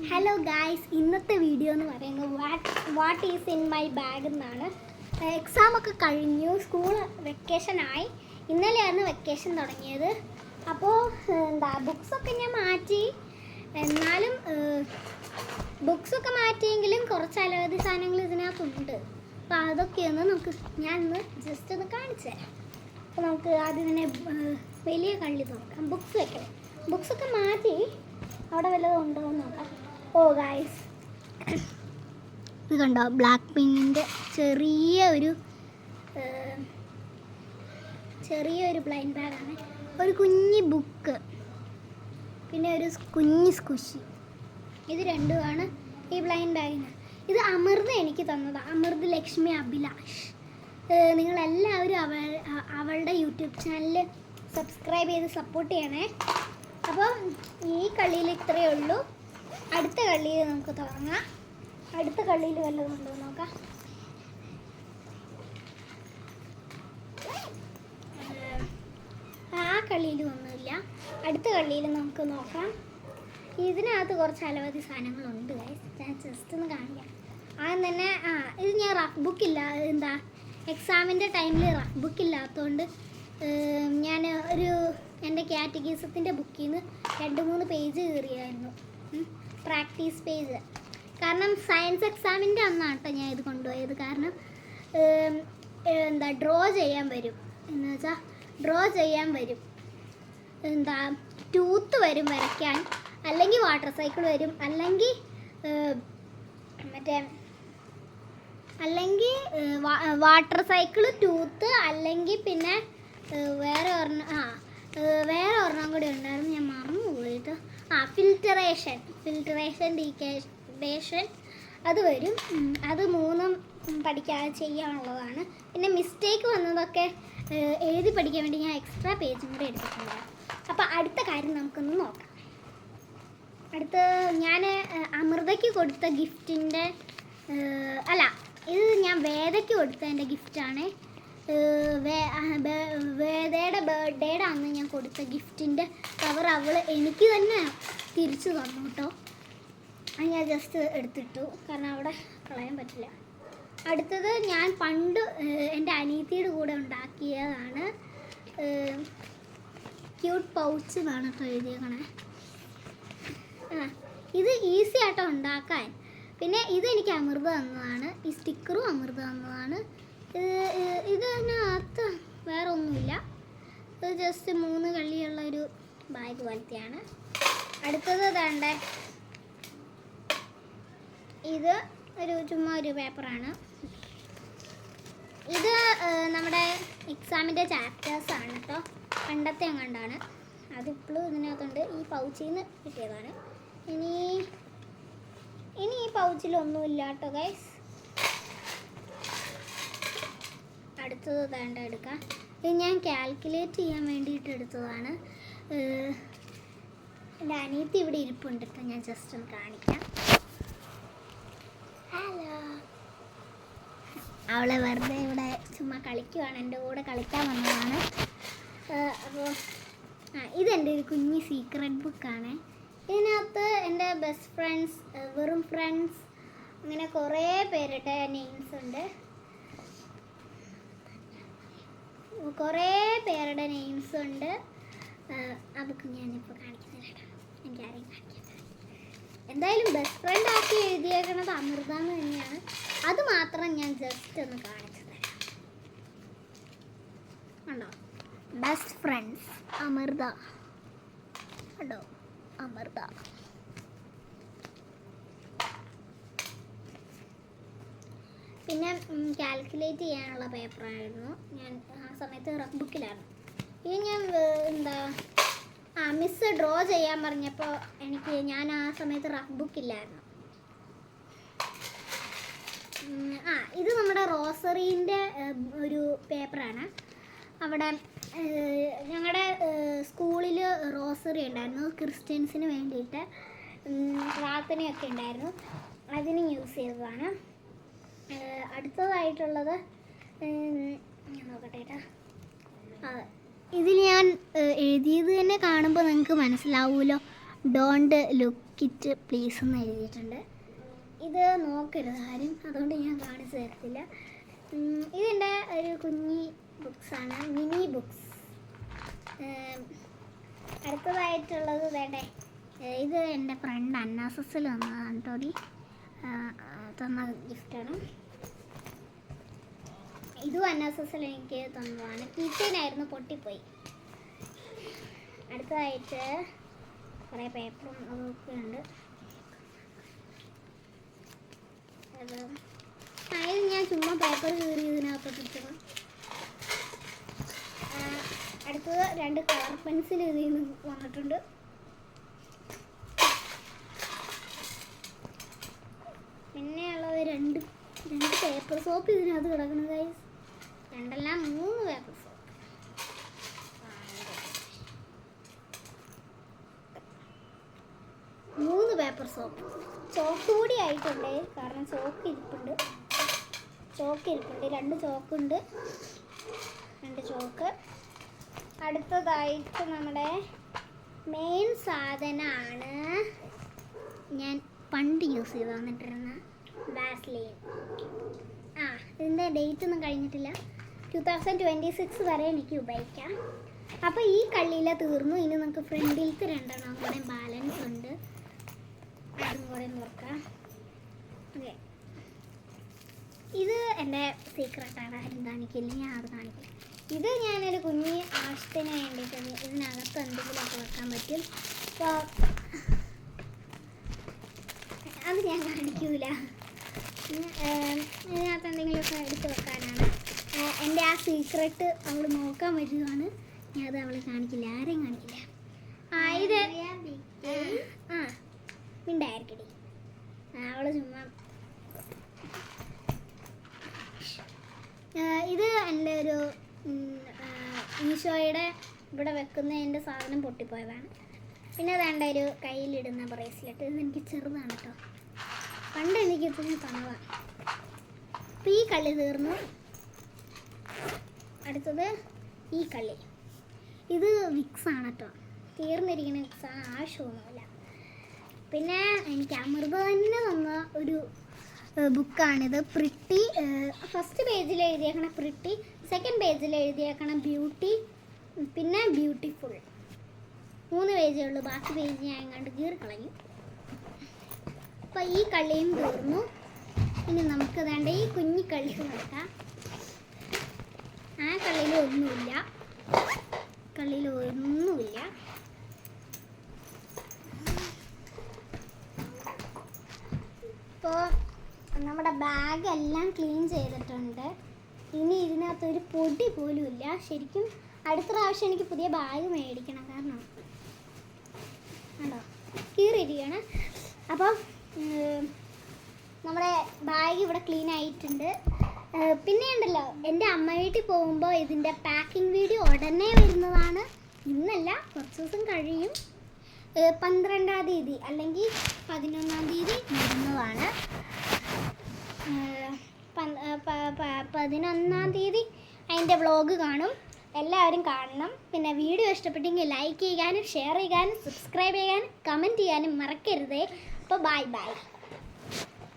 Hello guys, ഇന്നത്തെ video എന്ന് പറയുന്നത് what is in my bag എന്നാണ്. എക്സാമൊക്കെ കഴിഞ്ഞു, സ്കൂൾ വെക്കേഷനായി. ഇന്നലെയാണ് വെക്കേഷൻ തുടങ്ങിയത്. അപ്പോൾ ബുക്സൊക്കെ ഞാൻ മാറ്റി. എന്നാലും ബുക്സൊക്കെ മാറ്റിയെങ്കിലും കുറച്ച് അലവധി സാധനങ്ങൾ ഇതിനകത്തുണ്ട്. അപ്പോൾ അതൊക്കെയൊന്ന് ഞാൻ ഇന്ന് ജസ്റ്റ് ഒന്ന് കാണിച്ചു തരാം. അപ്പോൾ നമുക്ക് ആദ്യം തന്നെ വലിയ കള്ളി നോക്കാം. ബുക്സൊക്കെ മാറ്റി. അവിടെ വല്ലതും ഉണ്ടോ എന്ന് നോക്കാം. ഓ ഗായ്സ്, ഇത് കണ്ടോ, ബ്ലാക്ക് പിങ്കിൻ്റെ ചെറിയൊരു ബ്ലൈൻഡ് ബാഗാണ്. ഒരു കുഞ്ഞി ബുക്ക്, പിന്നെ ഒരു കുഞ്ഞി സ്കുഷി. ഇത് രണ്ടുമാണ് ഈ ബ്ലൈൻഡ് ബാഗിന്. ഇത് അമൃത എനിക്ക് തന്നതാണ്. അമൃത് ലക്ഷ്മി അഭിലാഷ്. നിങ്ങളെല്ലാവരും അവളുടെ യൂട്യൂബ് ചാനൽ സബ്സ്ക്രൈബ് ചെയ്ത് സപ്പോർട്ട് ചെയ്യണേ. അപ്പം ഈ കളിയിൽ ഇത്രയേ ഉള്ളൂ. അടുത്ത കളിയിൽ നമുക്ക് തുടങ്ങാം. അടുത്ത കളിയിൽ വല്ലതും ഉണ്ടോ നോക്കാം. ആ കളിയിലും ഒന്നുമില്ല. അടുത്ത കളിയിൽ നമുക്ക് നോക്കാം. ഇതിനകത്ത് കുറച്ച് അലവധി സാധനങ്ങളുണ്ട് ഗൈസ്. ഞാൻ ജസ്റ്റ് ഒന്ന് കാണിക്കാം. ആദ്യം തന്നെ ഇത് ഞാൻ റഫ് ബുക്കില്ല, എക്സാമിൻ്റെ ടൈമിൽ റഫ് ബുക്കില്ലാത്തതുകൊണ്ട് ഞാൻ എൻ്റെ കാറ്റഗിസത്തിൻ്റെ ബുക്കിൽ നിന്ന് 2-3 പേജ് കയറിയായിരുന്നു, പ്രാക്ടീസ് പേജ്. കാരണം സയൻസ് എക്സാമിൻ്റെ അന്നാണ് കേട്ടോ ഞാൻ ഇത് കൊണ്ടുപോയത്. കാരണം ഡ്രോ ചെയ്യാൻ വരും, എന്ന് വെച്ചാൽ ഡ്രോ ചെയ്യാൻ വരും. ടൂത്ത് വരും വരയ്ക്കാൻ, അല്ലെങ്കിൽ വാട്ടർ സൈക്കിൾ വരും, അല്ലെങ്കിൽ വാട്ടർ സൈക്കിൾ, ടൂത്ത്, അല്ലെങ്കിൽ പിന്നെ വേറെ ഒരെണ്ണം കൂടി ഉണ്ടായിരുന്നു, ഞാൻ മറന്നു പോയിട്ട്. ഫിൽറ്ററേഷൻ ഡീക്കേഷൻ അത് വരും. അത് 3 ചെയ്യാനുള്ളതാണ്. പിന്നെ മിസ്റ്റേക്ക് വന്നതൊക്കെ എഴുതി പഠിക്കാൻ വേണ്ടി ഞാൻ എക്സ്ട്രാ പേജും കൂടി എടുത്തിട്ടുണ്ട്. അപ്പോൾ അടുത്ത കാര്യം നമുക്കൊന്ന് നോക്കാം. അടുത്ത് ഞാൻ അമൃതയ്ക്ക് കൊടുത്ത ഗിഫ്റ്റിൻ്റെ ഇത് ഞാൻ വേദയ്ക്ക് കൊടുത്ത എൻ്റെ ഗിഫ്റ്റാണ്. വേദയുടെ ബർത്ത്ഡേയുടെ അന്ന് ഞാൻ കൊടുത്ത ഗിഫ്റ്റിൻ്റെ കവർ അവൾ എനിക്ക് തന്നെ തിരിച്ചു തന്നു കേട്ടോ. അത് ഞാൻ ജസ്റ്റ് എടുത്തിട്ടു, കാരണം അവിടെ കളയാൻ പറ്റില്ല. അടുത്തത് ഞാൻ പണ്ട് എൻ്റെ അനിയത്തിയുടെ കൂടെ ഉണ്ടാക്കിയതാണ്. ക്യൂട്ട് പൗച്ച് എന്നാണ് കേട്ടോ എഴുതിയേക്കണേ. ഇത് ഈസി ആട്ടോ ഉണ്ടാക്കാൻ. പിന്നെ ഇതെനിക്ക് അമൃത തന്നതാണ്. ഈ സ്റ്റിക്കറും അമൃത തന്നതാണ്. ഇതിനകത്ത് വേറെ ഒന്നുമില്ല. ഇത് ജസ്റ്റ് 3 കള്ളിയുള്ളൊരു ബാഗ് പോലത്തെയാണ്. അടുത്തത് വേണ്ടേ, ഇത് ചുമ്മാ ഒരു പേപ്പറാണ്. ഇത് നമ്മുടെ എക്സാമിൻ്റെ ചാപ്റ്റേഴ്സാണ് കേട്ടോ. പണ്ടത്തെ എങ്ങാണ്ടാണ്. അതിപ്പോഴും ഇതിനകത്തുണ്ട്. ഈ പൗച്ചിൽ നിന്ന് കിട്ടിയതാണ്. ഇനി ഈ പൗച്ചിലൊന്നുമില്ല കേട്ടോ ഗൈസ്. അടുത്തത് വേണ്ട എടുക്കാം. ഇത് ഞാൻ കാൽക്കുലേറ്റ് ചെയ്യാൻ വേണ്ടിയിട്ട് എടുത്തതാണ്. എൻ്റെ അനിയത്തി ഇവിടെ ഇരിപ്പുണ്ട് കേട്ടോ. ഞാൻ ജസ്റ്റ് ഒന്ന് കാണിക്കാം. ഹലോ, അവളെ വെറുതെ ഇവിടെ ചുമ്മാ കളിക്കുവാണ്, എൻ്റെ കൂടെ കളിക്കാൻ വന്നതാണ്. അപ്പോൾ ഇതെൻ്റെ ഒരു കുഞ്ഞി സീക്രട്ട് ബുക്കാണ്. ഇതിനകത്ത് എൻ്റെ ബെസ്റ്റ് ഫ്രണ്ട്സ്, വെറും ഫ്രണ്ട്സ്, അങ്ങനെ കുറേ പേരുടെ നെയിംസ് ഉണ്ട്. ആ ബുക്ക് ഞാനിപ്പോൾ കാണിക്കുന്നില്ല, എനിക്കാരെയും കാണിക്കുന്നത്. എന്തായാലും ബെസ്റ്റ് ഫ്രണ്ട് ആക്കി എഴുതിയേക്കണത് അമൃത എന്ന് തന്നെയാണ്. അത് മാത്രം ഞാൻ ജസ്റ്റ് ഒന്ന് കാണിച്ചു തരാം. കണ്ടോ, ബെസ്റ്റ് ഫ്രണ്ട്സ് അമൃത. കണ്ടോ, അമൃത. പിന്നെ കാൽക്കുലേറ്റ് ചെയ്യാനുള്ള പേപ്പറായിരുന്നു. ഞാൻ ആ സമയത്ത് റഫ് ബുക്കിലാണ്. ഇത് ഞാൻ മിസ് ഡ്രോ ചെയ്യാൻ പറഞ്ഞപ്പോൾ ഞാൻ ആ സമയത്ത് റഫ് ബുക്കില്ലായിരുന്നു. ഇത് നമ്മുടെ റോസറീൻ്റെ ഒരു പേപ്പറാണ്. അവിടെ ഞങ്ങളുടെ സ്കൂളിൽ റോസറി ഉണ്ടായിരുന്നു, ക്രിസ്ത്യൻസിന് വേണ്ടിയിട്ട് പ്രാർത്ഥനയൊക്കെ ഉണ്ടായിരുന്നു. അതിന് യൂസ് ചെയ്തതാണ്. അടുത്തതായിട്ടുള്ളത് ഞാൻ നോക്കട്ടെ കേട്ടോ. ഇതിൽ ഞാൻ എഴുതിയത് തന്നെ കാണുമ്പോൾ നിങ്ങൾക്ക് മനസ്സിലാവുമല്ലോ. ഡോണ്ട് ലുക്ക് ഇറ്റ് പ്ലീസ് എന്ന് എഴുതിയിട്ടുണ്ട്. ഇത് നോക്കരുത് ആരും, അതുകൊണ്ട് ഞാൻ കാണിച്ചു തരത്തില്ല. ഇതിൻ്റെ ഒരു കുഞ്ഞി ബുക്സാണ്, മിനി ബുക്സ്. അടുത്തതായിട്ടുള്ളത് വേണ്ടേ, ഇത് എൻ്റെ ഫ്രണ്ട് അന്നാസസിൽ വന്നതാണ് കേട്ടോ, തന്ന ഗിഫ്റ്റാണ്. ഇതും അന്നാസസിൽ എനിക്ക് തന്നതാണ്. കീച്ചേനായിരുന്നു, പൊട്ടിപ്പോയി. അടുത്തതായിട്ട് കുറേ പേപ്പറും അതൊക്കെ ഉണ്ട്. ഇത് ഞാൻ ചുമ്മാ പേപ്പർ കീറി ഇതിനകത്തോട്ട് ഇട്ടു. അടുത്തത് 2 കളർ പെൻസിൽ ഇതിൽ നിന്ന് വന്നിട്ടുണ്ട്. പിന്നെയുള്ളത് 2 പേപ്പർ സോപ്പ് ഇതിനകത്ത് കിടക്കുന്നത് ഗൈസ്. 2 അല്ല 3 paper soap. 3 paper soap. Chalk കൂടി ആയിട്ടുണ്ട്, കാരണം ചോക്ക് ഇരിപ്പുണ്ട്. 2 ചോക്കുണ്ട്, 2 ചോക്ക്. അടുത്തതായിട്ട് നമ്മുടെ മെയിൻ സാധനമാണ് ഞാൻ പണ്ട് യൂസ് ചെയ്ത് വന്നിട്ടിരുന്ന വാസ്ലൈൻ. ഇതിൻ്റെ ഡേറ്റ് ഒന്നും കഴിഞ്ഞിട്ടില്ല, 2026 വരെ എനിക്ക് ഉപയോഗിക്കാം. അപ്പോൾ ഈ കള്ളിയില തീർന്നു. ഇനി നമുക്ക് ഫ്രണ്ടിലത്തെ 2 കൂടെ ബാലൻസ് ഉണ്ട്, അതും കൂടെ നോക്കാം. ഓക്കെ, ഇത് എൻ്റെ സീക്രട്ടാണ്, ആരും കാണിക്കില്ല, ഞാൻ അത് കാണിക്കില്ല. ഇത് ഞാനൊരു കുഞ്ഞ് ആവശ്യത്തിന് വേണ്ടിയിട്ട് ഇതിനകത്ത് എന്തെങ്കിലുമൊക്കെ വെക്കാൻ പറ്റും. അപ്പോൾ അത് ഞാൻ കാണിക്കൂല. ഇതിനകത്ത് എന്തെങ്കിലുമൊക്കെ എടുത്ത് വെക്കാനാണ്. എൻ്റെ ആ സീക്രട്ട് അവൾ നോക്കാൻ പറ്റുന്നതാണ്, ഞാൻ അത് അവൾ കാണിക്കില്ല, ആരെയും കാണിക്കില്ല. ഇത് മിണ്ടായിരിക്കടി, അവൾ ചുമ്മാ. ഇത് എൻ്റെ ഒരു മീഷോയുടെ ഇവിടെ വെക്കുന്നതിൻ്റെ സാധനം പൊട്ടിപ്പോയതാണ്. പിന്നെ വേണ്ട ഒരു കയ്യിലിടുന്ന ബ്രേസ്ലെറ്റ്. ഇത് എനിക്ക് ചെറുതാണ് കേട്ടോ, പണ്ട് എനിക്ക് ഇതിന് തന്നതാണ്. അപ്പോൾ ഈ കള്ളി തീർന്നു. അടുത്തത് ഈ കള്ളി, ഇത് വിക്സാണ് കേട്ടോ, തീർന്നിരിക്കുന്ന വിക്സാണ്, ആവശ്യമൊന്നുമില്ല. പിന്നെ എനിക്ക് അമൃത തന്നെ തന്ന ഒരു ബുക്കാണിത്, പ്രിട്ടി. ഫസ്റ്റ് പേജിൽ എഴുതിയേക്കണ പ്രിട്ടി, സെക്കൻഡ് പേജിൽ എഴുതിയേക്കണ ബ്യൂട്ടി, പിന്നെ ബ്യൂട്ടിഫുൾ. 3 പേജേ ഉള്ളൂ, ബാക്കി പേജ് ഞാൻ എങ്ങാണ്ട് കീറിക്കളഞ്ഞു. അപ്പോൾ ഈ കള്ളിയും തീർന്നു. ഇനി നമുക്ക് വേണ്ട ഈ കുഞ്ഞി കള്ളി നോക്കാം. ആ കള്ളിയിലൊന്നുമില്ല. ഇപ്പോൾ നമ്മുടെ ബാഗ് എല്ലാം ക്ലീൻ ചെയ്തിട്ടുണ്ട്. ഇനി ഇതിനകത്തൊരു പൊടി പോലും ഇല്ല. ശരിക്കും അടുത്ത പ്രാവശ്യം എനിക്ക് പുതിയ ബാഗ് മേടിക്കണം, കാരണം കണ്ടോ കീറിയിരിക്കുകയാണ്. അപ്പോൾ നമ്മുടെ ബാഗ് ഇവിടെ ക്ലീൻ ആയിട്ടുണ്ട്. പിന്നെ ഉണ്ടല്ലോ, എൻ്റെ അമ്മ വീട്ടിൽ പോകുമ്പോൾ ഇതിൻ്റെ പാക്കിംഗ് വീഡിയോ ഉടനെ വരുന്നതാണ്. ഇന്നല്ല, കുറച്ച് ദിവസം കഴിയും. 12-ാം തീയതി അല്ലെങ്കിൽ 11-ാം തീയതി വരുന്നതാണ്. 11-ാം തീയതി അതിൻ്റെ വ്ളോഗ് കാണും, എല്ലാവരും കാണണം. പിന്നെ വീഡിയോ ഇഷ്ടപ്പെട്ടെങ്കിൽ ലൈക്ക് ചെയ്യാനും ഷെയർ ചെയ്യാനും സബ്സ്ക്രൈബ് ചെയ്യാനും കമൻറ്റ് ചെയ്യാനും മറക്കരുതേ. അപ്പോൾ ബൈ.